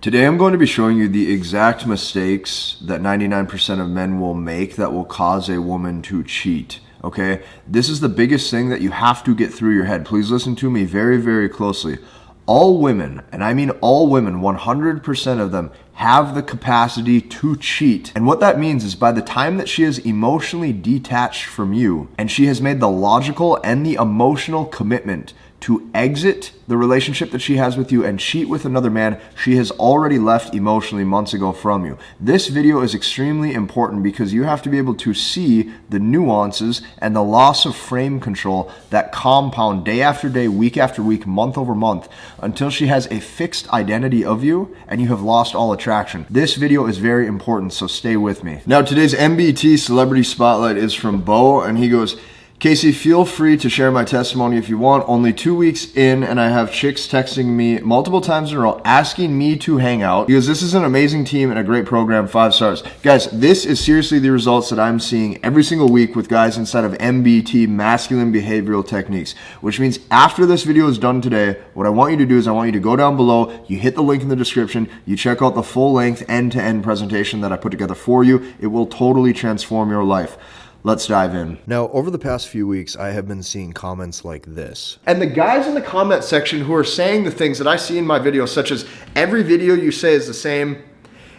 Today I'm going to be showing you the exact mistakes that 99% of men will make that will cause a woman to cheat. Okay? This is the biggest thing that you have to get through your head. Please listen to me very, very closely. All women, and I mean all women, 100% of them have the capacity to cheat. And what that means is by the time that she is emotionally detached from you and she has made the logical and the emotional commitment to exit the relationship that she has with you and cheat with another man, she has already left emotionally months ago from you. This video is extremely important because you have to be able to see the nuances and the loss of frame control that compound day after day, week after week, month over month, until she has a fixed identity of you and you have lost all attraction. This video is very important, so stay with me. Now, today's MBT Celebrity Spotlight is from Bo, and he goes, "Casey, feel free to share my testimony if you want. Only 2 weeks in and I have chicks texting me multiple times in a row asking me to hang out because this is an amazing team and a great program, 5 stars. Guys, this is seriously the results that I'm seeing every single week with guys inside of MBT, masculine behavioral techniques, which means after this video is done today, what I want you to do is I want you to go down below, you hit the link in the description, you check out the full length end-to-end presentation that I put together for you. It will totally transform your life. Let's dive in. Now, over the past few weeks, I have been seeing comments like this. And the guys in the comment section who are saying the things that I see in my videos, such as every video you say is the same,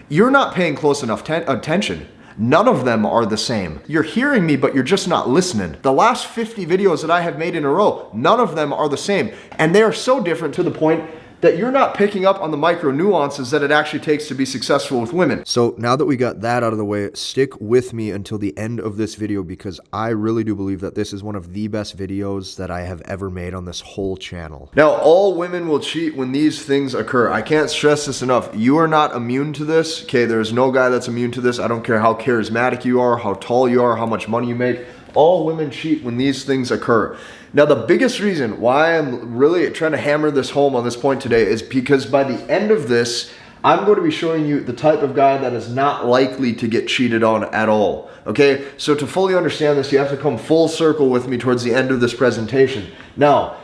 you're not paying close enough attention. None of them are the same. You're hearing me, but you're just not listening. The last 50 videos that I have made in a row, none of them are the same. And they are so different to the point that you're not picking up on the micro nuances that it actually takes to be successful with women. So now that we got that out of the way, stick with me until the end of this video because I really do believe that this is one of the best videos that I have ever made on this whole channel. Now, all women will cheat when these things occur. I can't stress this enough. You are not immune to this. Okay, there's no guy that's immune to this. I don't care how charismatic you are, how tall you are, how much money you make. All women cheat when these things occur. Now, the biggest reason why I'm really trying to hammer this home on this point today is because by the end of this, I'm going to be showing you the type of guy that is not likely to get cheated on at all. Okay, so to fully understand this, you have to come full circle with me towards the end of this presentation. Now,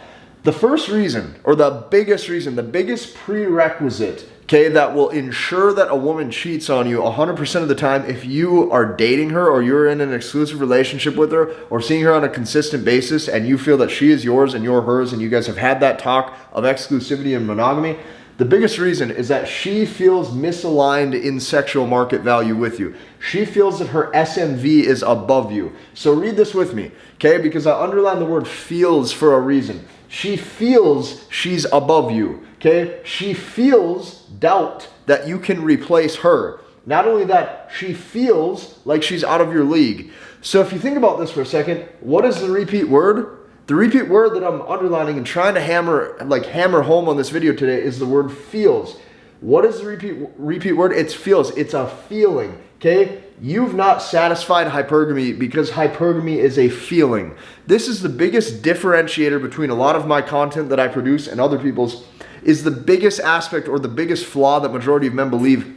the first reason, or the biggest reason, the biggest prerequisite, okay, that will ensure that a woman cheats on you 100% of the time if you are dating her or you're in an exclusive relationship with her or seeing her on a consistent basis and you feel that she is yours and you're hers and you guys have had that talk of exclusivity and monogamy, the biggest reason is that she feels misaligned in sexual market value with you. She feels that her SMV is above you. So read this with me, okay, because I underline the word feels for a reason. She feels she's above you, okay? She feels doubt that you can replace her. Not only that, she feels like she's out of your league. So if you think about this for a second, what is the repeat word? The repeat word that I'm underlining and trying to hammer home on this video today is the word feels. What is the repeat word? It's feels. It's a feeling, okay? You've not satisfied hypergamy because hypergamy is a feeling. This is the biggest differentiator between a lot of my content that I produce and other people's, is the biggest aspect or the biggest flaw that majority of men believe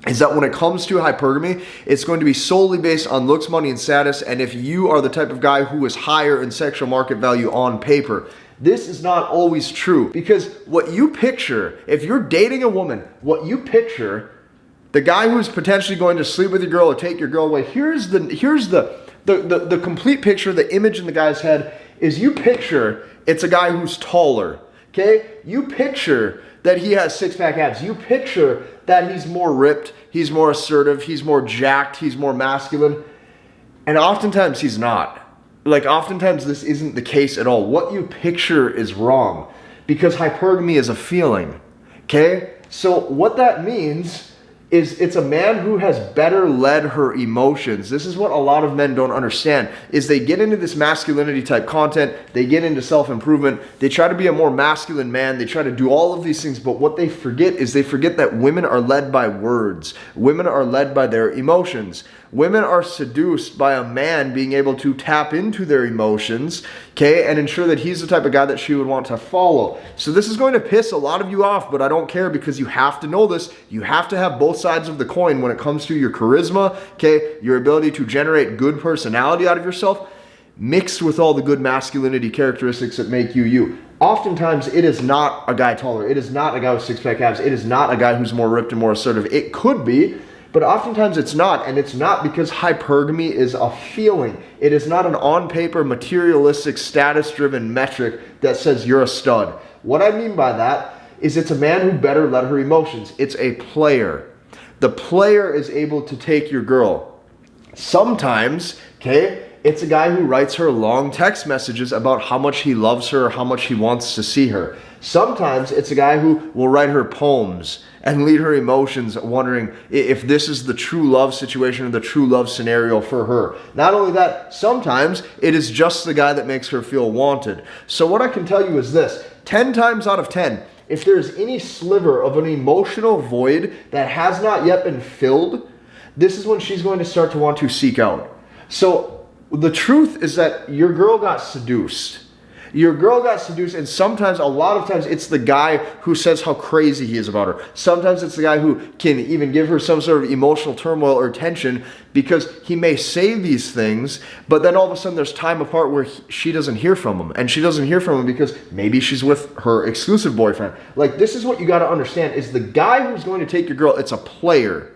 is that when it comes to hypergamy, it's going to be solely based on looks, money, and status, and if you are the type of guy who is higher in sexual market value on paper. This is not always true because what you picture, if you're dating a woman, what you picture, the guy who's potentially going to sleep with your girl or take your girl away, here's the complete picture, the image in the guy's head is you picture it's a guy who's taller, okay? You picture that he has six-pack abs. You picture that he's more ripped, he's more assertive, he's more jacked, he's more masculine. And oftentimes he's not. Like oftentimes this isn't the case at all. What you picture is wrong because hypergamy is a feeling, okay? So what that means is it's a man who has better led her emotions. This is what a lot of men don't understand, is they get into this masculinity type content, they get into self-improvement, they try to be a more masculine man, they try to do all of these things, but what they forget is they forget that women are led by words. Women are led by their emotions. Women are seduced by a man being able to tap into their emotions, okay, and ensure that he's the type of guy that she would want to follow. So this is going to piss a lot of you off, but I don't care because you have to know this. You have to have both sides of the coin when it comes to your charisma, okay, your ability to generate good personality out of yourself. mixed with all the good masculinity characteristics that make you you. Oftentimes, it is not a guy taller. It is not a guy with six-pack abs. It is not a guy who's more ripped and more assertive. It could be, but oftentimes it's not, and it's not because hypergamy is a feeling. It is not an on-paper, materialistic, status-driven metric that says you're a stud. What I mean by that is it's a man who better led her emotions. It's a player. The player is able to take your girl. Sometimes, okay, it's a guy who writes her long text messages about how much he loves her or how much he wants to see her. Sometimes it's a guy who will write her poems and lead her emotions, wondering if this is the true love situation or the true love scenario for her. Not only that, sometimes it is just the guy that makes her feel wanted. So what I can tell you is this: 10 times out of 10, if there's any sliver of an emotional void that has not yet been filled, this is when she's going to start to want to seek out. So the truth is that your girl got seduced. Your girl got seduced, and sometimes, a lot of times, it's the guy who says how crazy he is about her. Sometimes it's the guy who can even give her some sort of emotional turmoil or tension because he may say these things, but then all of a sudden there's time apart where she doesn't hear from him. And she doesn't hear from him because maybe she's with her exclusive boyfriend. Like, this is what you got to understand, is the guy who's going to take your girl, it's a player.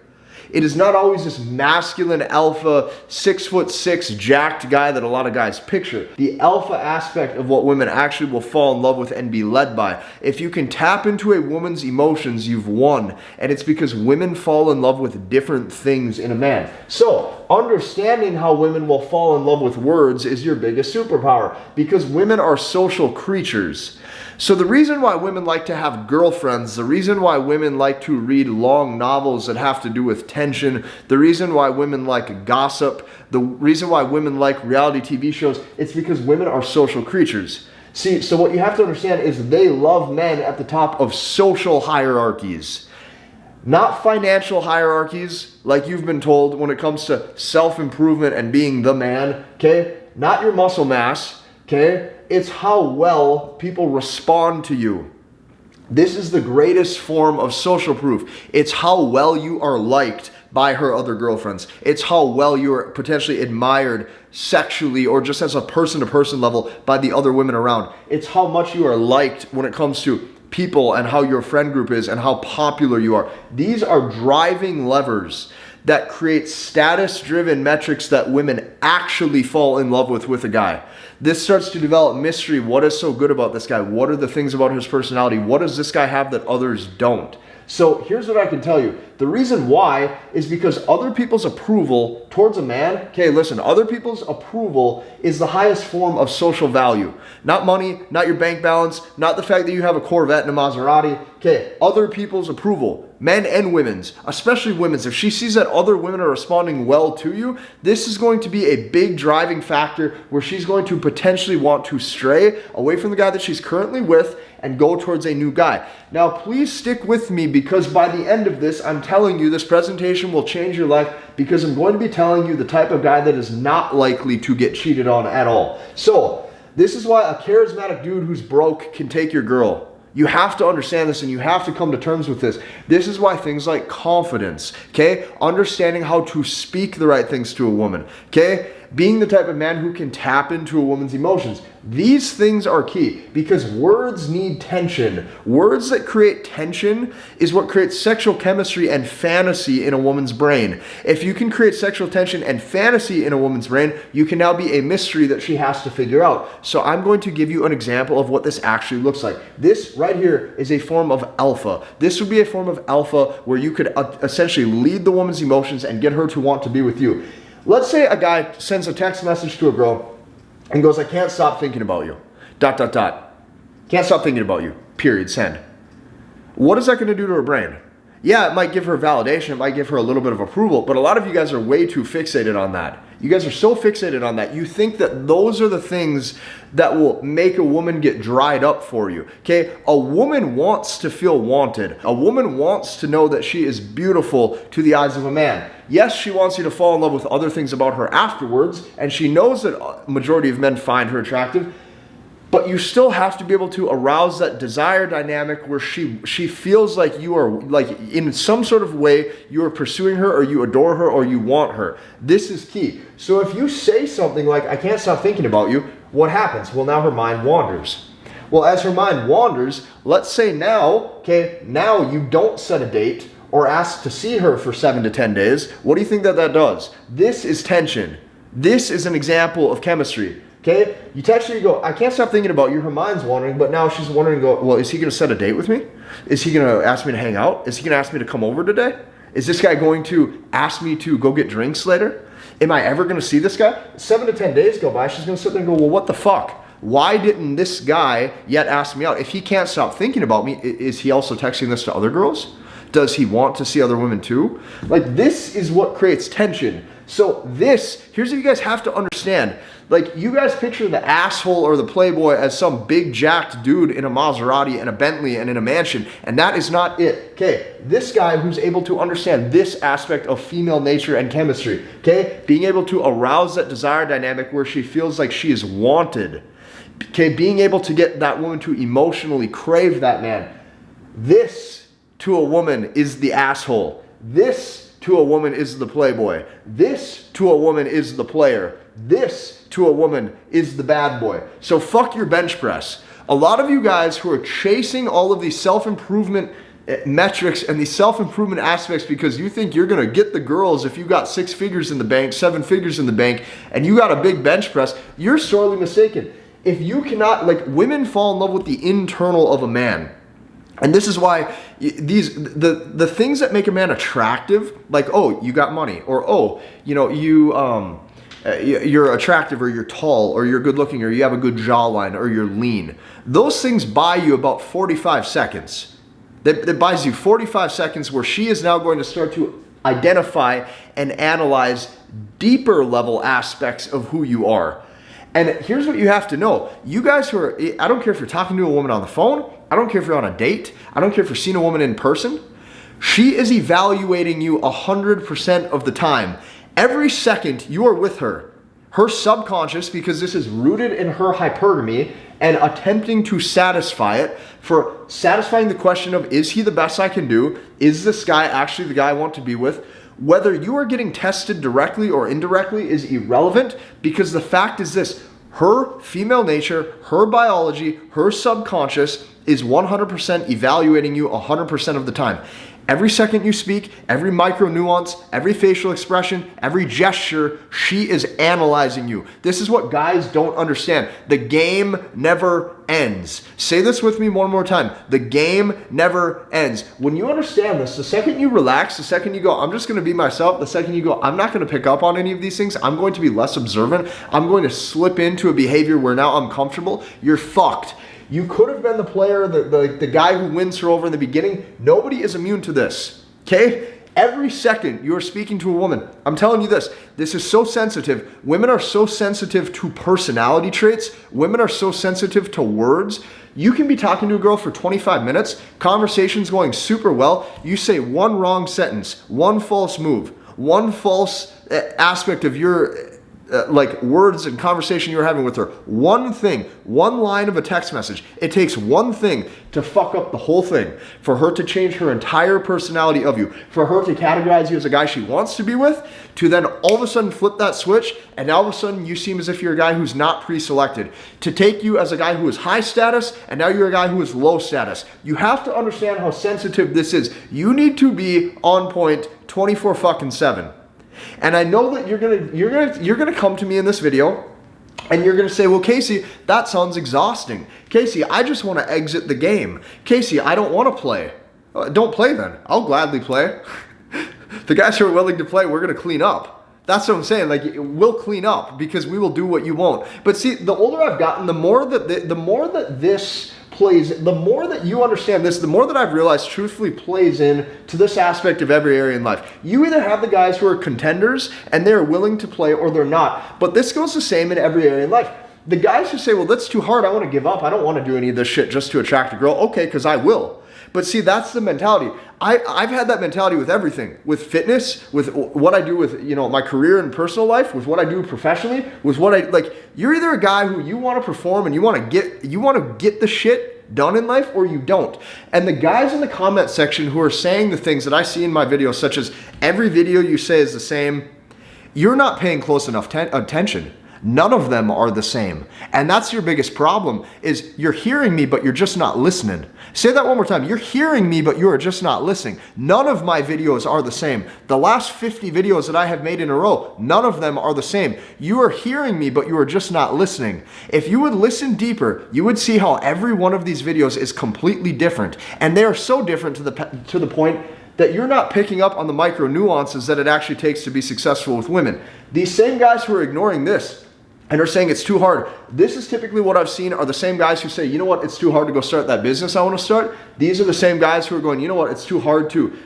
It is not always this masculine alpha 6'6" jacked guy that a lot of guys picture. The alpha aspect of what women actually will fall in love with and be led by. If you can tap into a woman's emotions, you've won. And it's because women fall in love with different things in a man. So, understanding how women will fall in love with words is your biggest superpower, because women are social creatures. So the reason why women like to have girlfriends, the reason why women like to read long novels that have to do with tension, the reason why women like gossip, the reason why women like reality TV shows, it's because women are social creatures. See, so what you have to understand is they love men at the top of social hierarchies. Not financial hierarchies, like you've been told when it comes to self-improvement and being the man, okay? Not your muscle mass, okay? It's how well people respond to you. This is the greatest form of social proof. It's how well you are liked by her other girlfriends. It's how well you are potentially admired sexually or just as a person-to-person level by the other women around. It's how much you are liked when it comes to people and how your friend group is and how popular you are. These are driving levers that create status-driven metrics that women actually fall in love with a guy. This starts to develop mystery. What is so good about this guy? What are the things about his personality? What does this guy have that others don't? So here's what I can tell you. The reason why is because other people's approval towards a man, okay, listen, other people's approval is the highest form of social value. Not money, not your bank balance, not the fact that you have a Corvette and a Maserati. Okay, other people's approval, men and women's, especially women's. If she sees that other women are responding well to you, this is going to be a big driving factor where she's going to potentially want to stray away from the guy that she's currently with and go towards a new guy. Now, please stick with me, because by the end of this, I'm telling you this presentation will change your life, because I'm going to be telling you the type of guy that is not likely to get cheated on at all. So, this is why a charismatic dude who's broke can take your girl. You have to understand this, and you have to come to terms with this. This is why things like confidence, okay? Understanding how to speak the right things to a woman, okay? Being the type of man who can tap into a woman's emotions. These things are key, because words need tension. Words that create tension is what creates sexual chemistry and fantasy in a woman's brain. If you can create sexual tension and fantasy in a woman's brain, you can now be a mystery that she has to figure out. So I'm going to give you an example of what this actually looks like. This right here is a form of alpha. This would be a form of alpha where you could essentially lead the woman's emotions and get her to want to be with you. Let's say a guy sends a text message to a girl and goes, "I can't stop thinking about you. ... Can't stop thinking about you. Period. Send." What is that going to do to her brain? Yeah, it might give her validation. It might give her a little bit of approval. But a lot of you guys are way too fixated on that. You guys are so fixated on that. You think that those are the things that will make a woman get dried up for you. Okay? A woman wants to feel wanted. A woman wants to know that she is beautiful to the eyes of a man. Yes, she wants you to fall in love with other things about her afterwards, and she knows that a majority of men find her attractive. But you still have to be able to arouse that desire dynamic where she feels like you are, like in some sort of way, you are pursuing her or you adore her or you want her. This is key. So if you say something like, I can't stop thinking about you, what happens? Well, now her mind wanders. Well, as her mind wanders, let's say now you don't set a date or ask to see her for 7 to 10 days. What do you think that does? This is tension. This is an example of chemistry. Okay, you text her, you go, I can't stop thinking about you. Her mind's wandering, but now she's wondering, well, is he going to set a date with me? Is he going to ask me to hang out? Is he going to ask me to come over today? Is this guy going to ask me to go get drinks later? Am I ever going to see this guy? 7 to 10 days go by, she's going to sit there and go, well, what the fuck? Why didn't this guy yet ask me out? If he can't stop thinking about me, is he also texting this to other girls? Does he want to see other women too? Like, this is what creates tension. So here's what you guys have to understand. Like, you guys picture the asshole or the playboy as some big jacked dude in a Maserati and a Bentley and in a mansion, and that is not it. Okay, this guy who's able to understand this aspect of female nature and chemistry, okay, being able to arouse that desire dynamic where she feels like she is wanted, okay, being able to get that woman to emotionally crave that man. This to a woman is the asshole. This to a woman is the playboy. This to a woman is the player. This to a woman is the bad boy. So fuck your bench press. A lot of you guys who are chasing all of these self-improvement metrics and these self-improvement aspects because you think you're going to get the girls if you got 6 figures in the bank, 7 figures in the bank, and you got a big bench press, you're sorely mistaken. If you cannot, like, women fall in love with the internal of a man. And this is why the things that make a man attractive, like, oh, you got money, or oh, you know, you're attractive, or you're tall, or you're good looking, or you have a good jawline, or you're lean. Those things buy you about 45 seconds. That buys you 45 seconds where she is now going to start to identify and analyze deeper level aspects of who you are. And here's what you have to know. You guys who are, I don't care if you're talking to a woman on the phone, I don't care if you're on a date, I don't care if you're seeing a woman in person, she is evaluating you 100% of the time. Every second you are with her, her subconscious, because this is rooted in her hypergamy and attempting to satisfy it, for satisfying the question of, is he the best I can do? Is this guy actually the guy I want to be with? Whether you are getting tested directly or indirectly is irrelevant, because the fact is this: her female nature, her biology, her subconscious is 100% evaluating you 100% of the time. Every second you speak, every micro nuance, every facial expression, every gesture, she is analyzing you. This is what guys don't understand. The game never ends. Say this with me one more time. The game never ends. When you understand this, the second you relax, the second you go, I'm just going to be myself, the second you go, I'm not going to pick up on any of these things, I'm going to be less observant, I'm going to slip into a behavior where now I'm comfortable, you're fucked. You could have been the player, the guy who wins her over in the beginning. Nobody is immune to this, okay? Every second you're speaking to a woman, I'm telling you this is so sensitive. Women are so sensitive to personality traits. Women are so sensitive to words. You can be talking to a girl for 25 minutes, conversation's going super well. You say one wrong sentence, one false move, one false aspect of your like words and conversation you're having with her. One thing, one line of a text message. It takes one thing to fuck up the whole thing, for her to change her entire personality of you, for her to categorize you as a guy she wants to be with, to then all of a sudden flip that switch, and now all of a sudden you seem as if you're a guy who's not pre-selected, to take you as a guy who is high status, and now you're a guy who is low status. You have to understand how sensitive this is. You need to be on point 24/7. And I know that you're gonna come to me in this video and you're gonna say, well, Casey, that sounds exhausting. Casey, I just want to exit the game. Casey, I don't want to play. Don't play then. I'll gladly play. The guys who are willing to play, we're gonna clean up. That's what I'm saying. Like, we'll clean up because we will do what you won't. But see, the older I've gotten, the more that this plays, the more that you understand this, the more that I've realized truthfully plays in to this aspect of every area in life. You either have the guys who are contenders and they're willing to play, or they're not. But this goes the same in every area in life. The guys who say, well, that's too hard, I want to give up, I don't want to do any of this shit just to attract a girl. Okay, because I will. But see, that's the mentality. I've had that mentality with everything, with fitness, with what I do with, my career and personal life, with what I do professionally, with what you're either a guy who you want to perform and you want to get the shit done in life, or you don't. And the guys in the comment section who are saying the things that I see in my videos, such as every video you say is the same, you're not paying close enough attention. None of them are the same. And that's your biggest problem, is you're hearing me, but you're just not listening. Say that one more time. You're hearing me, but you are just not listening. None of my videos are the same. The last 50 videos that I have made in a row, none of them are the same. You are hearing me, but you are just not listening. If you would listen deeper, you would see how every one of these videos is completely different. And they are so different to the point that you're not picking up on the micro nuances that it actually takes to be successful with women. These same guys who are ignoring this and are saying it's too hard, this is typically what I've seen are the same guys who say, you know what, it's too hard to go start that business I want to start. These are the same guys who are going, you know what, it's too hard to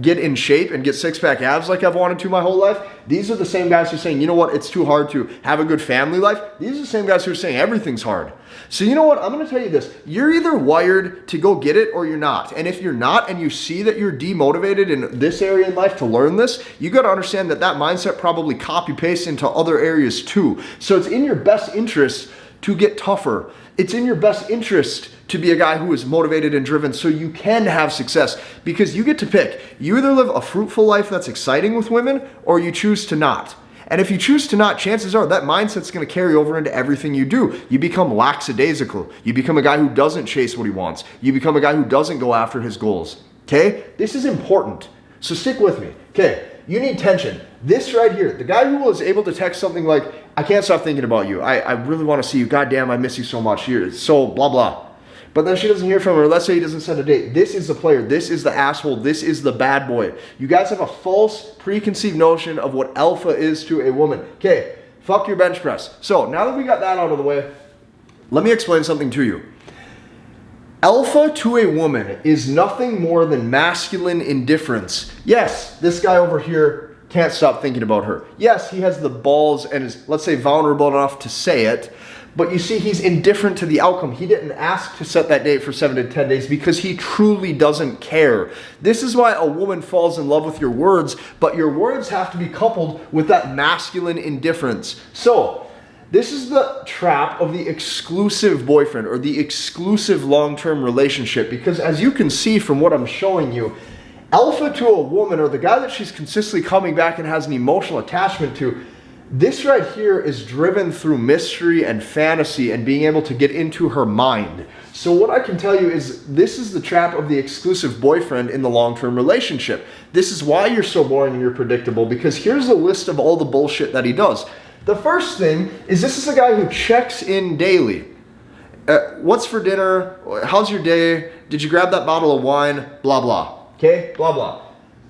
get in shape and get six-pack abs like I've wanted to my whole life. These are the same guys who are saying, you know what, it's too hard to have a good family life. These are the same guys who are saying everything's hard. So you know what, I'm going to tell you this. You're either wired to go get it or you're not. And if you're not, and you see that you're demotivated in this area in life to learn this, you got to understand that that mindset probably copy-pastes into other areas too. So it's in your best interest to get tougher. It's in your best interest to be a guy who is motivated and driven so you can have success, because you get to pick. You either live a fruitful life that's exciting with women, or you choose to not. And if you choose to not, chances are that mindset's going to carry over into everything you do. You become lackadaisical. You become a guy who doesn't chase what he wants. You become a guy who doesn't go after his goals. Okay? This is important. So stick with me. Okay? You need tension. This right here, the guy who was able to text something like, I can't stop thinking about you. I really want to see you. Goddamn, I miss you so much. You're so blah, blah. But then she doesn't hear from her. Let's say he doesn't send a date. This is the player. This is the asshole. This is the bad boy. You guys have a false preconceived notion of what alpha is to a woman. Okay, fuck your bench press. So now that we got that out of the way, let me explain something to you. Alpha to a woman is nothing more than masculine indifference. Yes, this guy over here can't stop thinking about her. Yes, he has the balls and is, let's say, vulnerable enough to say it. But you see, he's indifferent to the outcome. He didn't ask to set that date for 7 to 10 days because he truly doesn't care. This is why a woman falls in love with your words, but your words have to be coupled with that masculine indifference. So, this is the trap of the exclusive boyfriend or the exclusive long-term relationship, because as you can see from what I'm showing you, alpha to a woman, or the guy that she's consistently coming back and has an emotional attachment to, this right here is driven through mystery and fantasy and being able to get into her mind. So what I can tell you is this is the trap of the exclusive boyfriend in the long-term relationship. This is why you're so boring and you're predictable, because here's a list of all the bullshit that he does. The first thing is this is a guy who checks in daily. What's for dinner? How's your day? Did you grab that bottle of wine? Blah, blah. Okay? Blah, blah.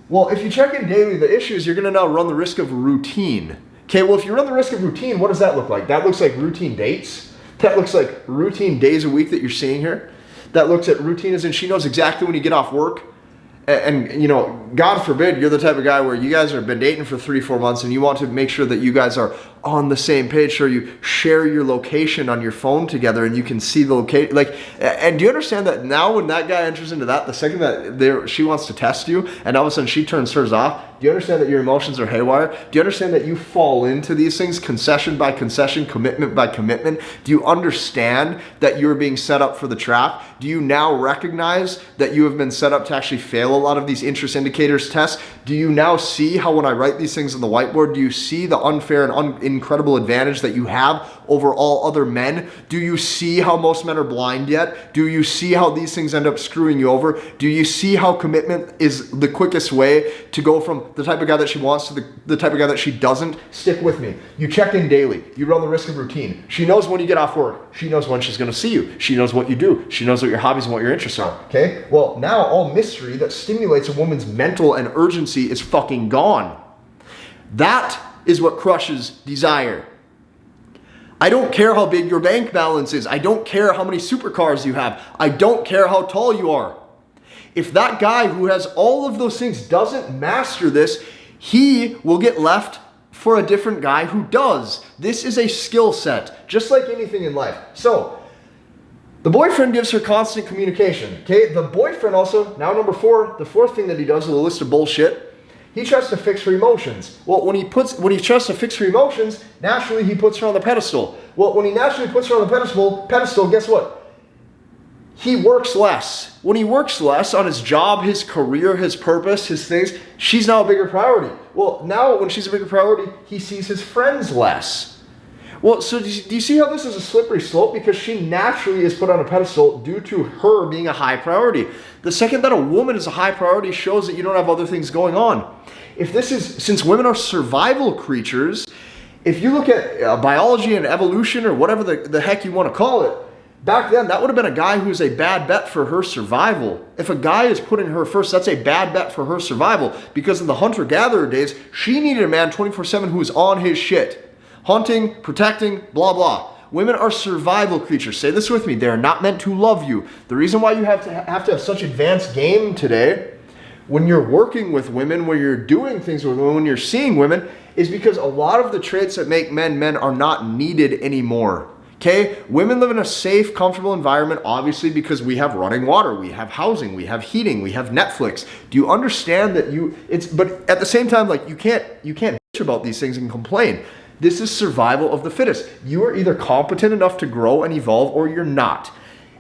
Well, if you check in daily, the issue is you're going to now run the risk of routine. Okay, well, if you run the risk of routine, what does that look like? That looks like routine dates. That looks like routine days a week that you're seeing her. That looks at routine as in she knows exactly when you get off work. And you know, God forbid, you're the type of guy where you guys have been dating for 3-4 months and you want to make sure that you guys are on the same page, so you share your location on your phone together and you can see the location. Like, and do you understand that now when that guy enters into that, the second that she wants to test you and all of a sudden she turns hers off, do you understand that your emotions are haywire? Do you understand that you fall into these things concession by concession, commitment by commitment? Do you understand that you're being set up for the trap? Do you now recognize that you have been set up to actually fail a lot of these interest indicators tests? Do you now see how when I write these things on the whiteboard, do you see the unfair and incredible advantage that you have over all other men? Do you see how most men are blind yet? Do you see how these things end up screwing you over? Do you see how commitment is the quickest way to go from the type of guy that she wants to the type of guy that she doesn't? Stick with me. You check in daily. You run the risk of routine. She knows when you get off work. She knows when she's going to see you. She knows what you do. She knows what your hobbies and what your interests are. Okay? Well, now all mystery that stimulates a woman's mental and urgency is fucking gone. That is what crushes desire. I don't care how big your bank balance is. I don't care how many supercars you have. I don't care how tall you are. If that guy who has all of those things doesn't master this, he will get left for a different guy who does. This is a skill set, just like anything in life. So, The boyfriend gives her constant communication. Okay, the boyfriend also, now number 4, the 4th thing that he does with a list of bullshit, he tries to fix her emotions. Well, when he tries to fix her emotions, naturally he puts her on the pedestal. Well, when he naturally puts her on the pedestal, guess what? He works less. When he works less on his job, his career, his purpose, his things, she's now a bigger priority. Well, now when she's a bigger priority, he sees his friends less. Well, so do you see how this is a slippery slope? Because she naturally is put on a pedestal due to her being a high priority. The second that a woman is a high priority shows that you don't have other things going on. Since women are survival creatures, if you look at biology and evolution or whatever the heck you want to call it, back then, that would have been a guy who's a bad bet for her survival. If a guy is putting her first, that's a bad bet for her survival. Because in the hunter-gatherer days, she needed a man 24/7 who was on his shit. Hunting, protecting, blah, blah. Women are survival creatures. Say this with me. They are not meant to love you. The reason why you have to have such advanced game today, when you're working with women, when you're doing things with women, when you're seeing women, is because a lot of the traits that make men are not needed anymore. Okay, women live in a safe, comfortable environment, obviously, because we have running water, we have housing, we have heating, we have Netflix. Do you understand that but at the same time, like you can't bitch about these things and complain. This is survival of the fittest. You are either competent enough to grow and evolve or you're not.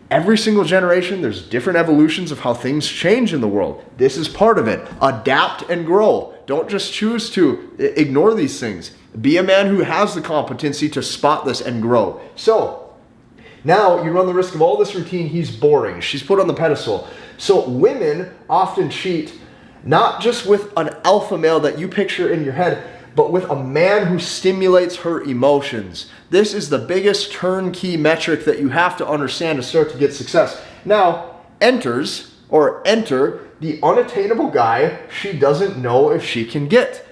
Every single generation, there's different evolutions of how things change in the world. This is part of it. Adapt and grow. Don't just choose to ignore these things. Be a man who has the competency to spot this and grow. So, now you run the risk of all this routine. He's boring. She's put on the pedestal. So women often cheat, not just with an alpha male that you picture in your head, but with a man who stimulates her emotions. This is the biggest turnkey metric that you have to understand to start to get success. Now, enter the unattainable guy she doesn't know if she can get.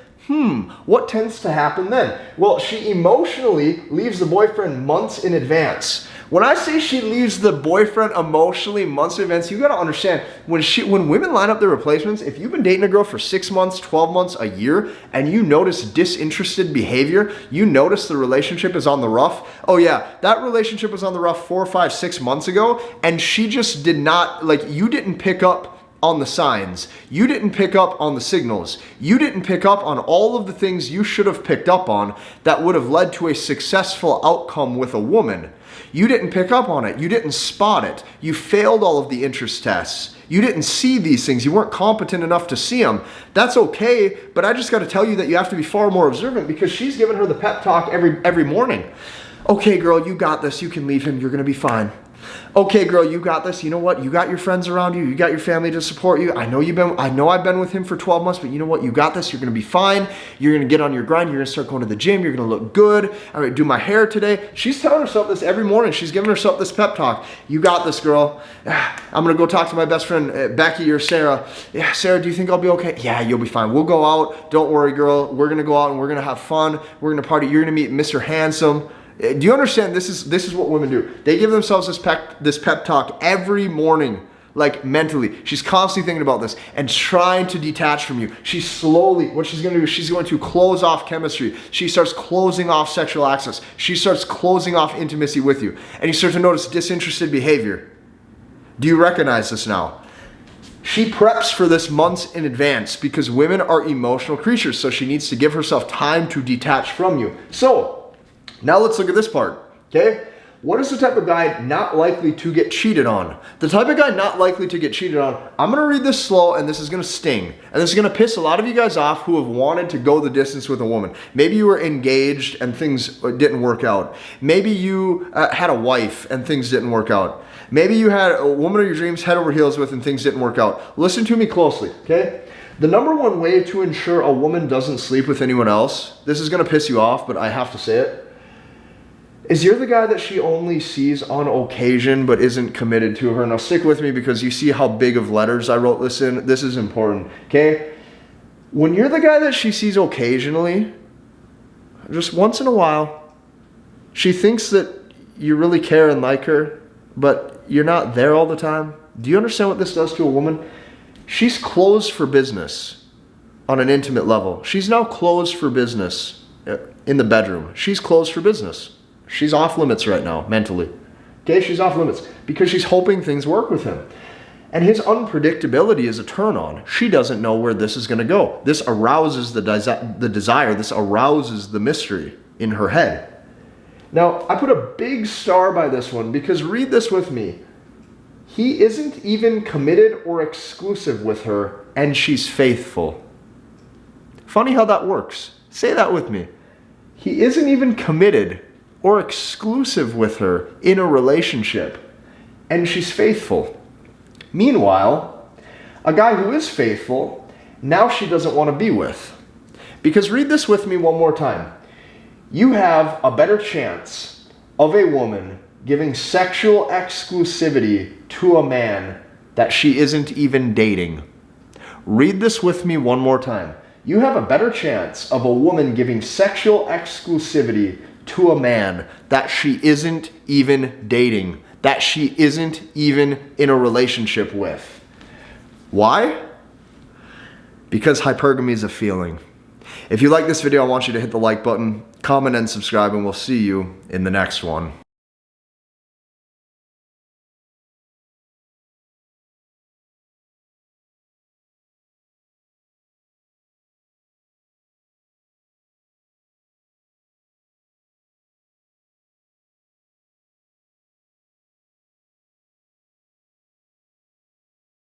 What tends to happen then? Well, she emotionally leaves the boyfriend months in advance. When I say she leaves the boyfriend emotionally months in advance, you gotta understand, when women line up their replacements, if you've been dating a girl for 6 months, 12 months, a year, and you notice disinterested behavior, you notice the relationship is on the rough, oh yeah, that relationship was on the rough 4, 5, 6 months ago, and she just did not, you didn't pick up on the signs. You didn't pick up on the signals. You didn't pick up on all of the things you should have picked up on that would have led to a successful outcome with a woman. You didn't pick up on it. You didn't spot it. You failed all of the interest tests. You didn't see these things. You weren't competent enough to see them. That's okay, but I just got to tell you that you have to be far more observant because she's giving her the pep talk every morning. Okay, girl, you got this. You can leave him. You're going to be fine. Okay, girl, you got this. You know what? You got your friends around you. You got your family to support you. I know I've been with him for 12 months, but you know what? You got this. You're going to be fine. You're going to get on your grind. You're going to start going to the gym. You're going to look good. I'm going to do my hair today. She's telling herself this every morning. She's giving herself this pep talk. You got this, girl. I'm going to go talk to my best friend, Becky or Sarah. Yeah, Sarah, do you think I'll be okay? Yeah, you'll be fine. We'll go out. Don't worry, girl. We're going to go out and we're going to have fun. We're going to party. You're going to meet Mr. Handsome. Do you understand? This is what women do. They give themselves this pep talk every morning, mentally. She's constantly thinking about this and trying to detach from you. What she's going to do is she's going to close off chemistry. She starts closing off sexual access. She starts closing off intimacy with you. And you start to notice disinterested behavior. Do you recognize this now? She preps for this months in advance because women are emotional creatures. So she needs to give herself time to detach from you. So, now let's look at this part, okay? What is the type of guy not likely to get cheated on? The type of guy not likely to get cheated on, I'm gonna read this slow and this is gonna sting. And this is gonna piss a lot of you guys off who have wanted to go the distance with a woman. Maybe you were engaged and things didn't work out. Maybe you had a wife and things didn't work out. Maybe you had a woman of your dreams head over heels with and things didn't work out. Listen to me closely, okay? The number one way to ensure a woman doesn't sleep with anyone else, this is gonna piss you off, but I have to say it, is you're the guy that she only sees on occasion but isn't committed to her. Now stick with me because you see how big of letters I wrote this in. This is important, okay? When you're the guy that she sees occasionally, just once in a while, she thinks that you really care and like her, but you're not there all the time. Do you understand what this does to a woman? She's closed for business on an intimate level. She's now closed for business in the bedroom. She's closed for business. She's off limits right now, mentally. Okay, she's off limits because she's hoping things work with him. And his unpredictability is a turn on. She doesn't know where this is going to go. This arouses the desire. This arouses the mystery in her head. Now, I put a big star by this one because read this with me. He isn't even committed or exclusive with her, and she's faithful. Funny how that works. Say that with me. He isn't even committed or exclusive with her in a relationship, and she's faithful. Meanwhile, a guy who is faithful, now she doesn't want to be with. Because read this with me one more time. You have a better chance of a woman giving sexual exclusivity to a man that she isn't even dating. Read this with me one more time. You have a better chance of a woman giving sexual exclusivity to a man that she isn't even dating, that she isn't even in a relationship with. Why? Because hypergamy is a feeling. If you like this video, I want you to hit the like button, comment, and subscribe, and we'll see you in the next one.